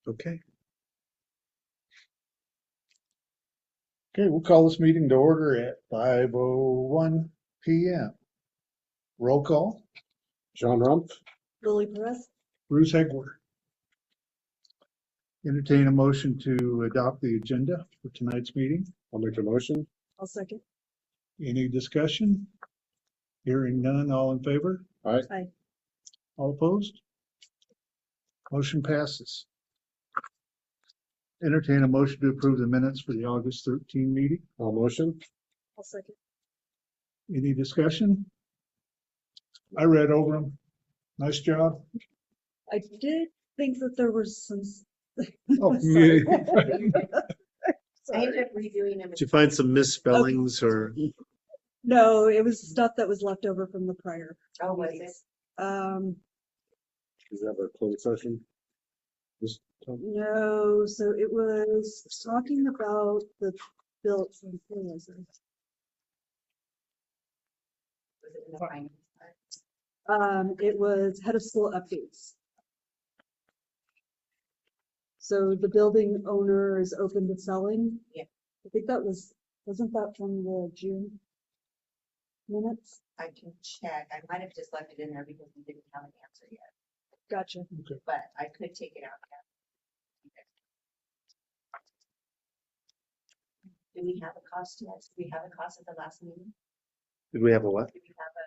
Okay. Okay, we'll call this meeting to order at 5:01 p.m. Roll call. John Rumpf. Lily Perez. Bruce Hegler. Entertain a motion to adopt the agenda for tonight's meeting. I'll make a motion. I'll second. Any discussion? Hearing none, all in favor? Aye. Aye. All opposed? Motion passes. Entertain a motion to approve the minutes for the August 13 meeting. I'll motion. I'll second. Any discussion? I read over them. Nice job. I did think that there was some. Oh, Sorry. I ended up redoing them. Did you find some misspellings or? No, it was stuff that was left over from the prior. Oh, was it? meetings. Does that have a closed session? Just No, so it was talking about the built. Where was it? Was it in the finance part? It was head of school updates. So the building owner is open to selling. Yeah. I think wasn't that from the June minutes? I can check. I might have just left it in there because we didn't have an answer yet, Gotcha. but I could take it out. Do we have a cost yet? Did we have a cost at the last meeting? Did we have a what? Did we have a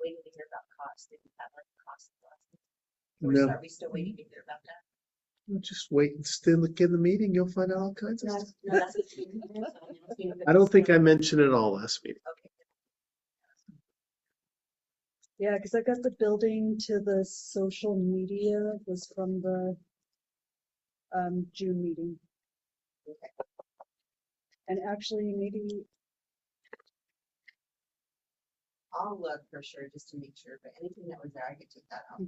waiting to hear about cost? Did we have like a cost at the last meeting? No. Are we still waiting to hear about that? Just wait and still look in the meeting. You'll find out all kinds of No, stuff. no, that's what you mean. So I'm asking if I don't think I it's mentioned it all last meeting. still- Okay. Yeah, because I got the building to the social media was from the June meeting. Okay. And actually, maybe, I'll look for sure just to make sure, but anything that was there, I could take that out.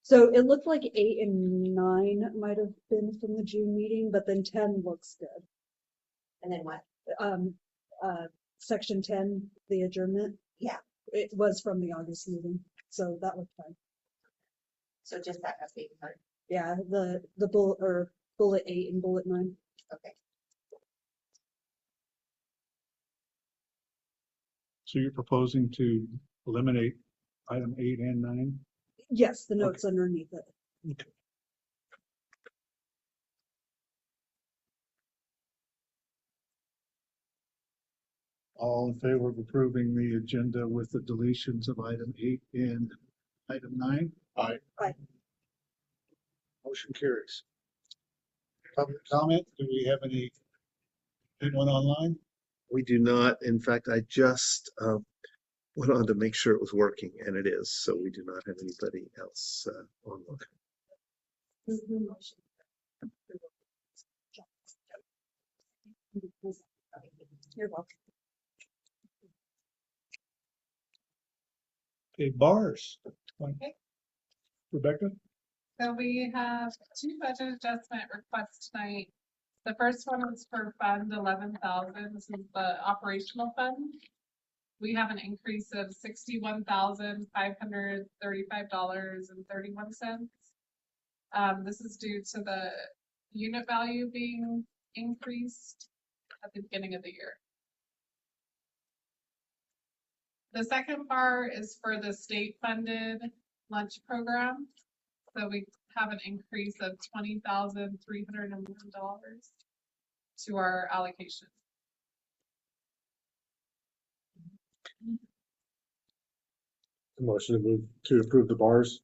so it looked like 8 and 9 might have been from the June meeting, but then 10 looks good. And then what? Section 10, the adjournment, Yeah, it was from the August meeting, so that looked fine. so just that update part. Yeah, the bullet 8 and bullet 9. Okay. So you're proposing to eliminate item 8 and 9? Yes, the notes underneath it. Okay. All in favor of approving the agenda with the deletions of item 8 and item 9? Aye. Aye. Motion carries. Public comment? Do we have anyone online? We do not. In fact, I just went on to make sure it was working, and it is. So we do not have anybody else online. You're welcome. Okay, bars. Rebecca? So we have 2 budget adjustment requests tonight. The first one is for Fund 11,000. This is the operational fund. We have an increase of $61,535.31. This is due to the unit value being increased at the beginning of the year. The second bar is for the state-funded lunch program. So we have an increase of $20,301 to our allocation. A motion to move to approve the bars.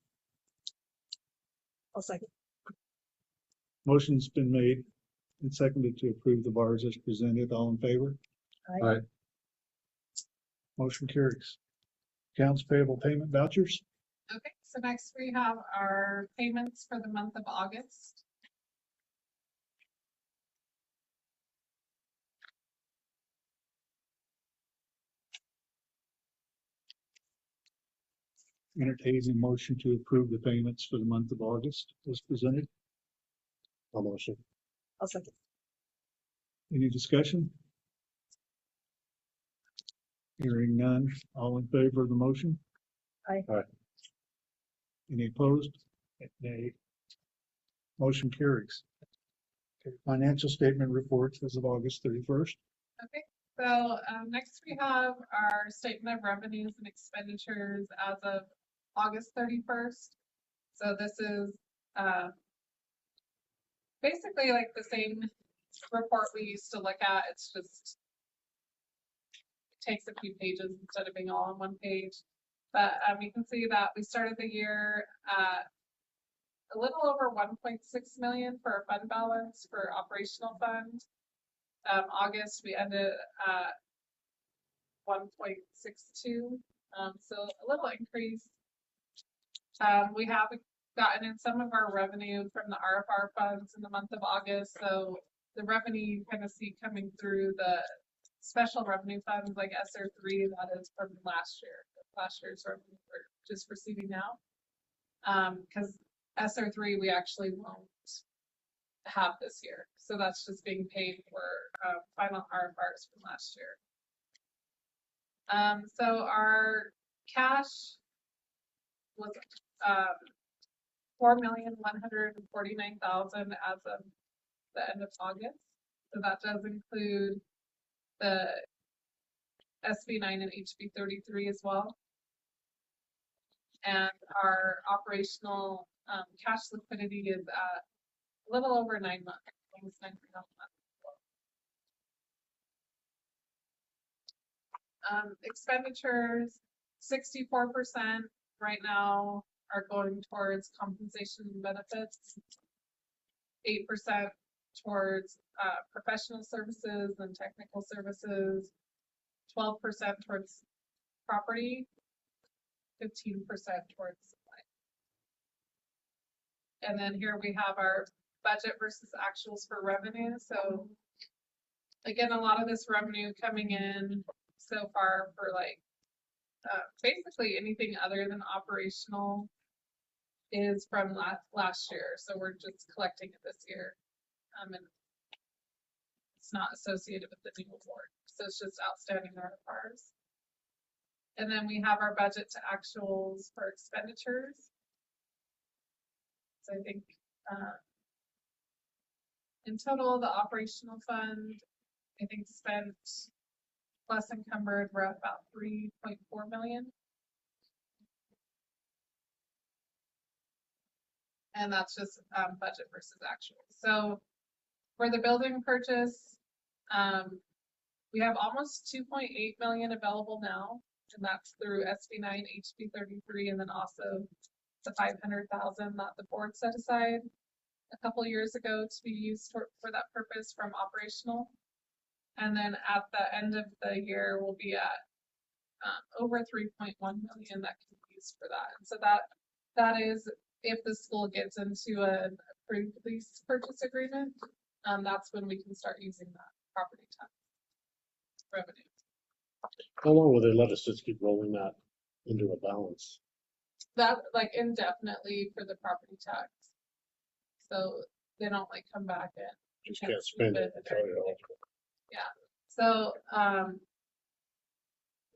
I'll second. Motion's been made and seconded to approve the bars as presented. All in favor? Aye. Motion carries. Accounts payable payment vouchers? Okay, so next we have our payments for the month of August. Entertaining motion to approve the payments for the month of August as presented. I'll motion. I'll second. Any discussion? Hearing none. All in favor of the motion? Aye. Aye. Any opposed? Nay. Motion carries. Okay, financial statement reports as of August 31st. Okay, so next we have our statement of revenues and expenditures as of August 31st. So this is basically like the same report we used to look at. It's just it takes a few pages instead of being all on one page. But you can see that we started the year at a little over 1.6 million for our fund balance for operational fund. August we ended at 1.62, so a little increase. We have gotten in some of our revenue from the RFR funds in the month of August, so the revenue you kind of see coming through the special revenue funds like SR3, that is from last year. Last year's revenue we're just receiving now. Because SR3 we actually won't have this year, so that's just being paid for final RFRs from last year. So our cash was 4,149,000 as of the end of August. So that does include the SB9 and HB33 as well. And our operational cash liquidity is at a little over 9 months, almost 9.5 months. Expenditures, 64% right now are going towards compensation and benefits, 8% towards professional services and technical services, 12% towards property, 15% towards supply. And then here we have our budget versus actuals for revenue. So again, a lot of this revenue coming in so far for like basically anything other than operational is from last year. So we're just collecting it this year. And it's not associated with the new award. So it's just outstanding RFRs. And then we have our budget to actuals for expenditures. So I think in total, the operational fund, I think spent plus encumbered, we're at about 3.4 million. And that's just budget versus actual. So for the building purchase, we have almost 2.8 million available now, and that's through SB9, HB33, and then also the 500,000 that the board set aside a couple years ago to be used for that purpose from operational. And then at the end of the year, we'll be at over 3.1 million that can be used for that. And so that is if the school gets into an approved lease purchase agreement, that's when we can start using that property tax revenue. How long will they let us just keep rolling that into a balance? That like indefinitely for the property tax. So they don't like come back in. Just can't spend it. Yeah. So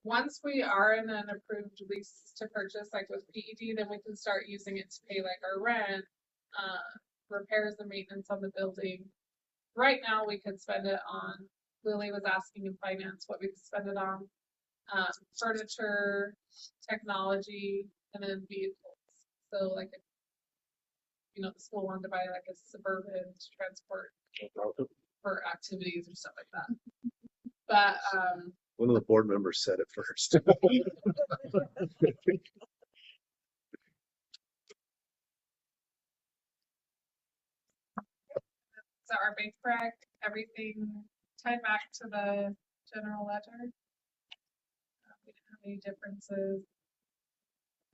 once we are in an approved lease to purchase, like with PED, then we can start using it to pay like our rent, repairs and maintenance on the building. Right now, we could spend it on, Lily was asking in finance what we could spend it on, furniture, technology, and then vehicles. So like, if, you know, the school wanted to buy like a Suburban to transport for activities or stuff like that. But one of the board members said it first. so our base prac, everything tied back to the general ledger. We didn't have any differences.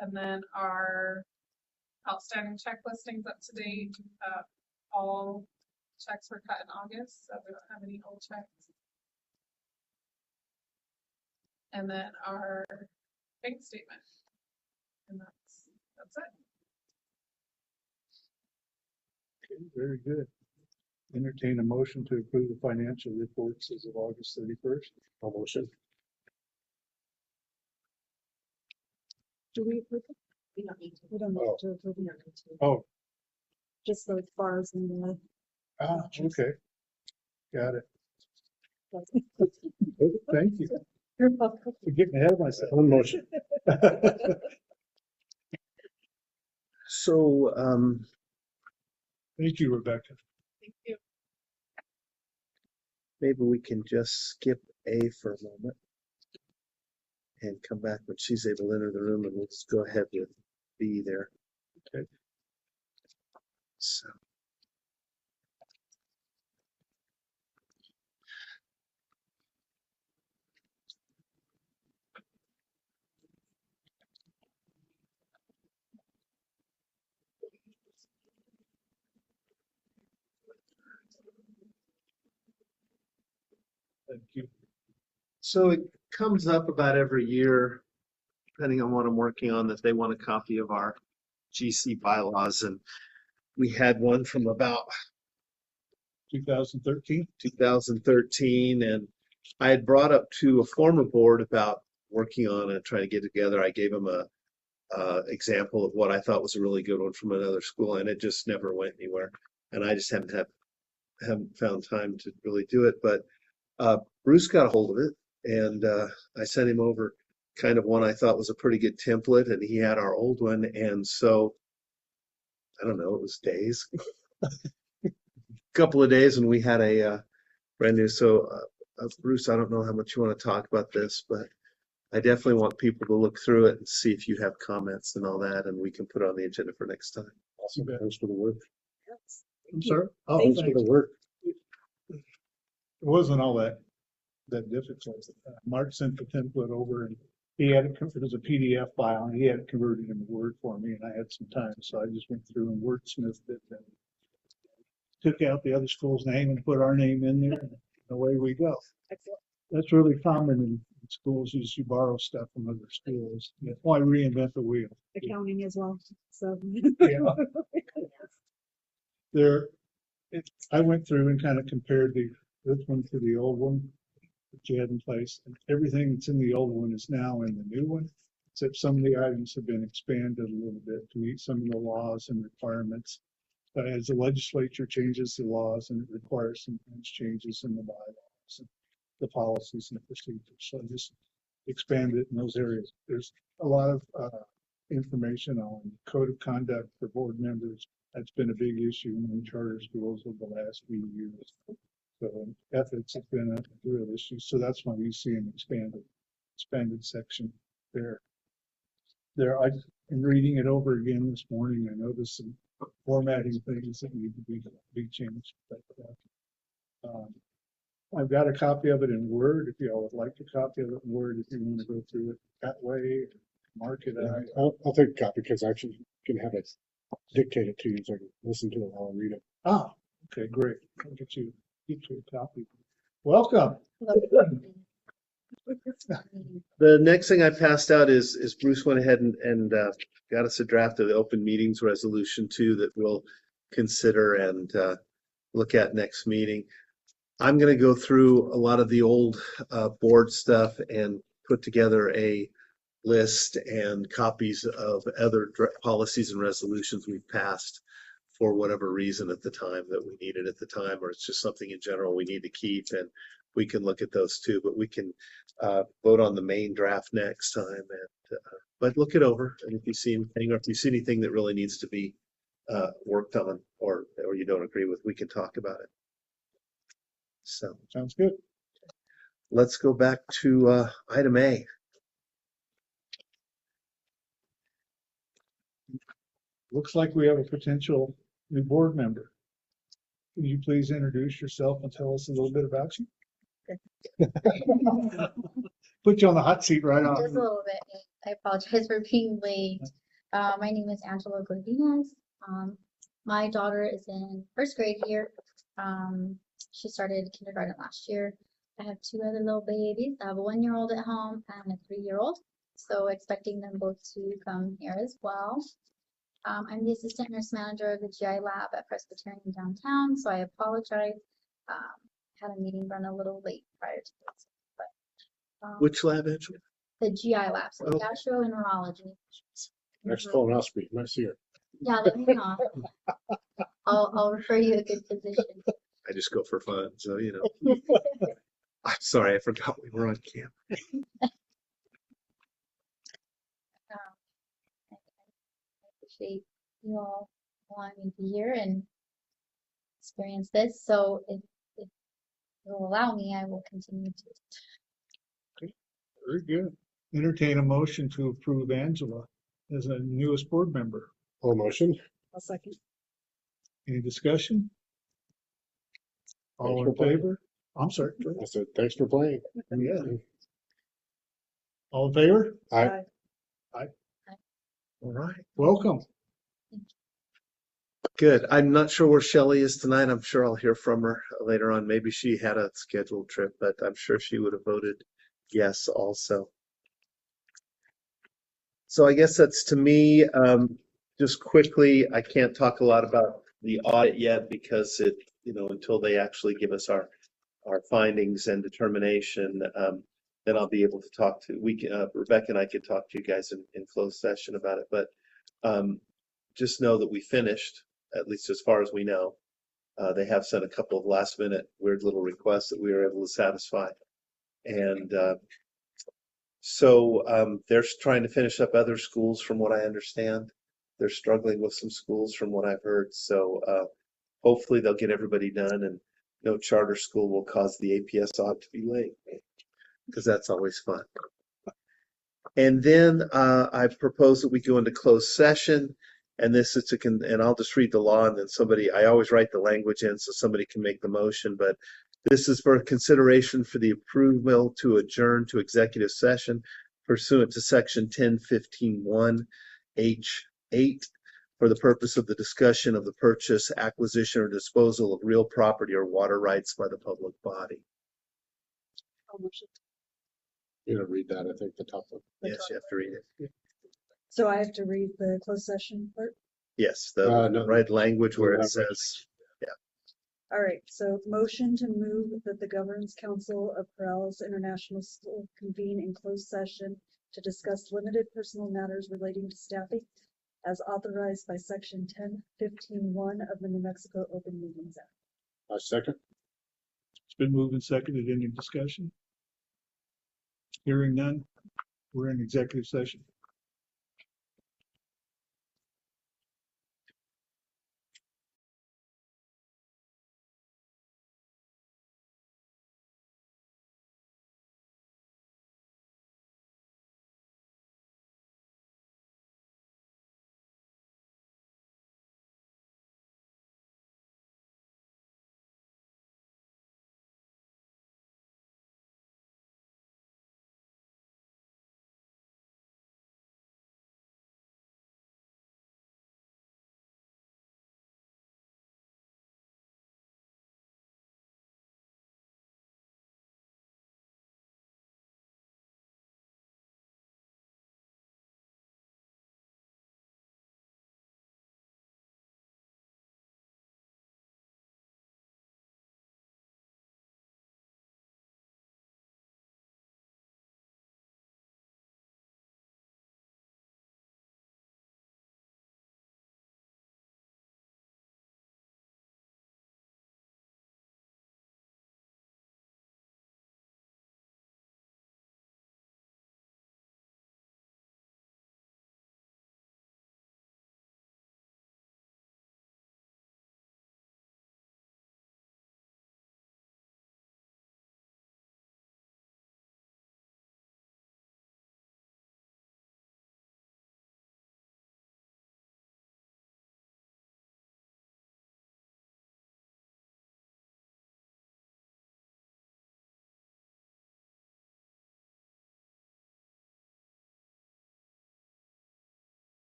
And then our outstanding check listings up to date. All checks were cut in August, so we don't have any old checks. And then our bank statement. And that's it. Okay, very good. Entertain a motion to approve the financial reports as of August 31st. I'll motion. Do we approve it? We don't need to. We don't Oh. need to approve We it. don't need to. Oh, just those bars in the. Ah, okay. Got it. that's- Thank you. You're welcome. I'm getting ahead of myself. One motion. So, Thank you, Rebecca. Thank you. maybe we can just skip A for a moment and come back when she's able to enter the room, and we'll just go ahead with B there. Okay. So. Thank you. So it comes up about every year, depending on what I'm working on, that they want a copy of our GC bylaws. And we had one from about 2013. 2013. And I had brought up to a former board about working on it, trying to get together. I gave them a example of what I thought was a really good one from another school, and it just never went anywhere. And I just haven't found time to really do it. But Bruce got a hold of it, and I sent him over kind of one I thought was a pretty good template, and he had our old one. And so, I don't know, it was days, a couple of days, and we had a brand new. So, Bruce, I don't know how much you want to talk about this, but I definitely want people to look through it and see if you have comments and all that, and we can put it on the agenda for next time. Awesome. Thanks for the work. Yes. I'm sorry. Oh, Thank Thanks for thanks. the work. It wasn't all that difficult. Mark sent the template over, and he had it as a PDF file, and he had it converted into Word for me, and I had some time, so I just went through and wordsmithed it and took out the other school's name and put our name in there, and away we go. Excellent. That's really common in schools, is you borrow stuff from other schools. Why reinvent the wheel? Accounting as well, so. Yeah. I went through and kind of compared this one to the old one that you had in place. And everything that's in the old one is now in the new one, except some of the items have been expanded a little bit to meet some of the laws and requirements. But as the legislature changes the laws, and it requires some changes in the bylaws and the policies and the procedures. So I just expand it in those areas. There's a lot of information on code of conduct for board members. That's been a big issue in charter schools over the last few years. So ethics has been a real issue. So that's why you see an expanded section there. I'm reading it over again this morning. I noticed some formatting things that need to be changed. But, I've got a copy of it in Word. If y'all would like a copy of it in Word, if you want to go through it that way, mark it out. I'll take a copy because I actually can have it dictated to you so I can listen to it while I read it. Ah, okay, great. I'll get you a copy. Welcome. The next thing I passed out is Bruce went ahead and got us a draft of the open meetings resolution too that we'll consider and look at next meeting. I'm going to go through a lot of the old board stuff and put together a list and copies of other policies and resolutions we've passed for whatever reason at the time that we needed at the time, or it's just something in general we need to keep, and we can look at those too. But we can vote on the main draft next time, and but look it over, and if you see anything, or if you see anything that really needs to be worked on, or you don't agree with, we can talk about it. So Sounds good. let's go back to item A. Looks like we have a potential new board member. Can you please introduce yourself and tell us a little bit about you? Put you on the hot seat right Just a on. little bit. I apologize for being late. My name is Angela Godinez. My daughter is in first grade here. She started kindergarten last year. I have two other little babies. I have a 1-year-old at home and a 3-year-old. So expecting them both to come here as well. I'm the assistant nurse manager of the GI lab at Presbyterian downtown. So I apologize. Had a meeting run a little late prior to this. But, Which lab, Angela? the GI lab, so Okay. gastroenterology. Next colonoscopy, might see her. Yeah, let me know. I'll refer you a good position. I just go for fun, so I'm sorry, I forgot we were on camera. I appreciate you all wanting me to be here and experience this. So if you'll allow me, I will continue to. Very good. Entertain a motion to approve Angela as a newest board member. Whole motion. I'll second. Any discussion? All Thanks for in playing. favor? I'm sorry. I said, thanks for playing. Yeah. All in favor? Aye. All right. Welcome. Good. I'm not sure where Shelley is tonight. I'm sure I'll hear from her later on. Maybe she had a scheduled trip, but I'm sure she would have voted yes also. So I guess that's to me. Just quickly, I can't talk a lot about the audit yet because until they actually give us our findings and determination, then I'll be able to talk to, Rebecca and I could talk to you guys in closed session about it, but just know that we finished, at least as far as we know. They have sent a couple of last minute weird little requests that we were able to satisfy. And so they're trying to finish up other schools from what I understand. They're struggling with some schools from what I've heard. So hopefully they'll get everybody done and no charter school will cause the APS audit to be late, because that's always fun. And then I propose that we go into closed session, and this is and I'll just read the law, and then I always write the language in so somebody can make the motion, but this is for consideration for the approval to adjourn to executive session pursuant to section 1015(1) H8 for the purpose of the discussion of the purchase, acquisition, or disposal of real property or water rights by the public body. I'll motion. You know, read that, I think, the top one. Yes, you have to read it. So I have to read the closed session part? Yes, the No. right language where it Language. says, All right, so motion to move that the Governance Council of Corrales International School convene in closed session to discuss limited personal matters relating to staffing as authorized by section 1015(1) of the New Mexico Open Meetings Act. A second. It's been moved and seconded. Any discussion? Hearing none, we're in executive session.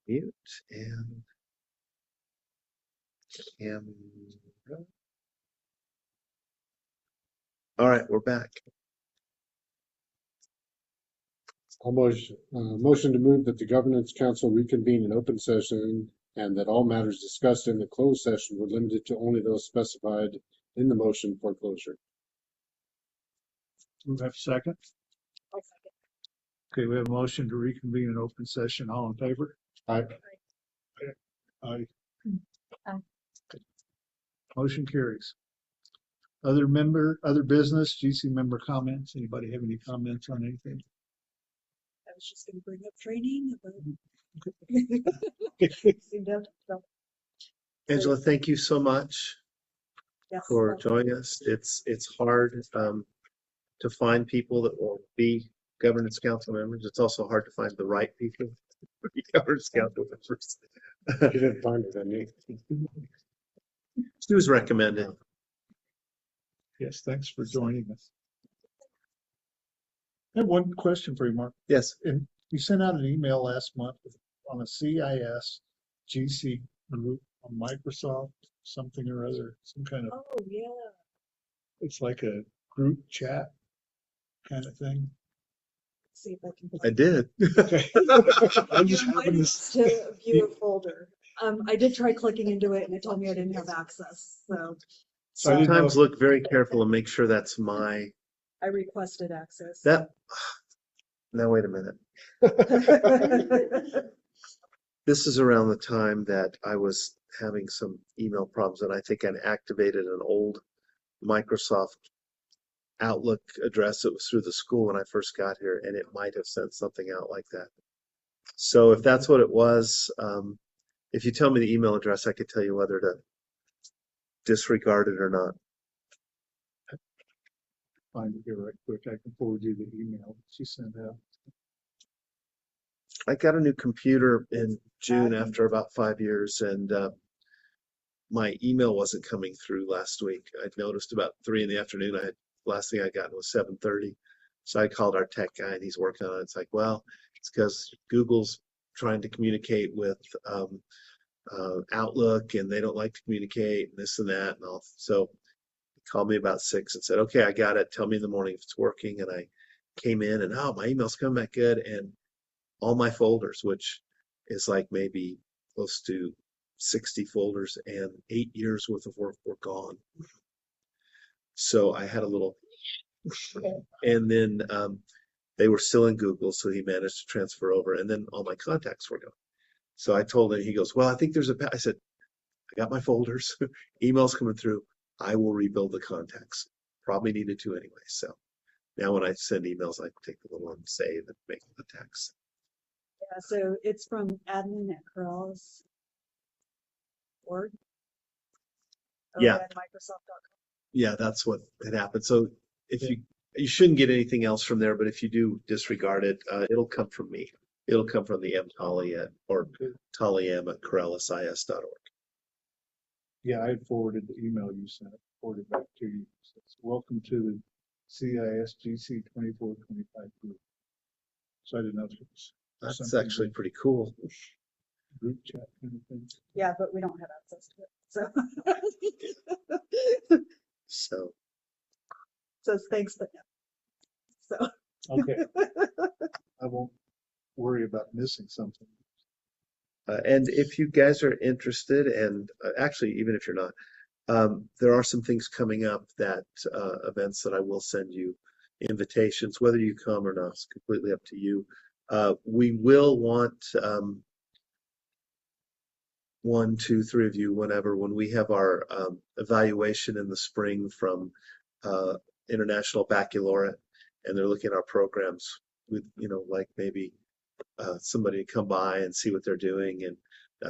Mute and camera. All right, we're back. Motion to move that the governance council reconvene in open session and that all matters discussed in the closed session were limited to only those specified in the motion for closure. Do we have a second? Okay, we have a motion to reconvene an open session. All in favor? Aye. Aye. Aye. Motion carries. Other business, GC member comments. Anybody have any comments on anything? I was just gonna bring up training, but. Seemed to have to- Angela, thank you so much Yes, for well, joining us. It's hard to find people that will be governance council members. It's also hard to find the right people to be governance council members. You didn't find it, didn't you? She was recommended. Yes, thanks for joining us. I have one question for you, Mark. Yes. And you sent out an email last month on a CIS GC group on Microsoft, something or other, some kind of, oh, yeah. it's like a group chat kind of thing. See if I can. I did. Okay. I just You happened might to, to view a folder. I did try clicking into it and it told me I didn't have access, so I didn't know Sometimes if- look very careful and make sure that's my, I requested access. that, now wait a minute. This is around the time that I was having some email problems and I think I activated an old Microsoft Outlook address that was through the school when I first got here, and it might have sent something out like that. So if that's what it was, if you tell me the email address, I could tell you whether to disregard it or not. find it here right quick. I can forward you the email she sent out. I got a new computer in June after about 5 years, and my email wasn't coming through last week. I'd noticed about 3 in the afternoon. Last thing I got was 7:30. So I called our tech guy and he's working on it. It's like, well, it's because Google's trying to communicate with Outlook and they don't like to communicate and this and that and all. So he called me about 6 and said, okay, I got it. Tell me in the morning if it's working. And I came in and, oh, my email's coming back good. And all my folders, which is like maybe close to 60 folders and 8 years worth of work were gone. So I had a little, and then they were still in Google, so he managed to transfer over, and then all my contacts were gone. So I told him, he goes, well, I think there's I said, I got my folders, emails coming through, I will rebuild the contacts. Probably needed to anyway. So now when I send emails, I take the little save and make contacts. Yeah, so it's from admin@corrals.org. Yeah. Over at Microsoft.com. Yeah, that's what had happened. So if you shouldn't get anything else from there, but if you do disregard it, it'll come from me. It'll come from the mtolly or tollym@corralsis.org. Yeah, I had forwarded the email you sent, forwarded back to you. It says, welcome to the CIS GC 2425 group. So I didn't know if it was That's something actually with pretty cool. group chat kind of thing. Yeah, but we don't have access to it. So So says thanks, but no. So Okay. I won't worry about missing something. and if you guys are interested, and actually even if you're not, there are some things coming up that events that I will send you invitations. Whether you come or not, it's completely up to you. We will want 1, 2, 3 of you, whenever, when we have our evaluation in the spring from International Baccalaureate, and they're looking at our programs with, like maybe somebody to come by and see what they're doing, and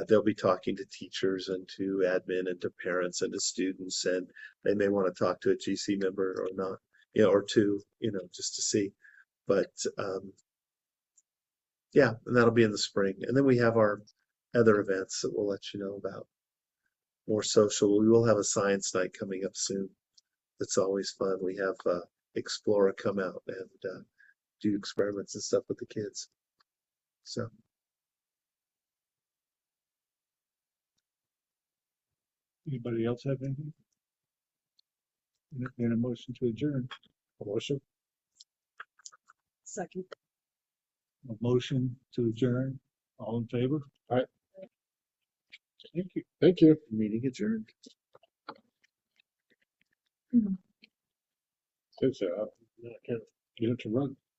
they'll be talking to teachers and to admin and to parents and to students, and they may want to talk to a GC member or not, or two, just to see. But yeah, and that'll be in the spring. And then we have our other events that we'll let you know about. More social. We will have a science night coming up soon. That's always fun. We have Explorer come out and do experiments and stuff with the kids. So Anybody else have anything? Entertain a motion to adjourn. A motion? Second. A motion to adjourn. All in favor? Aye. Thank you. Thank you. Meeting adjourned. Good job. Now I can't get it to run.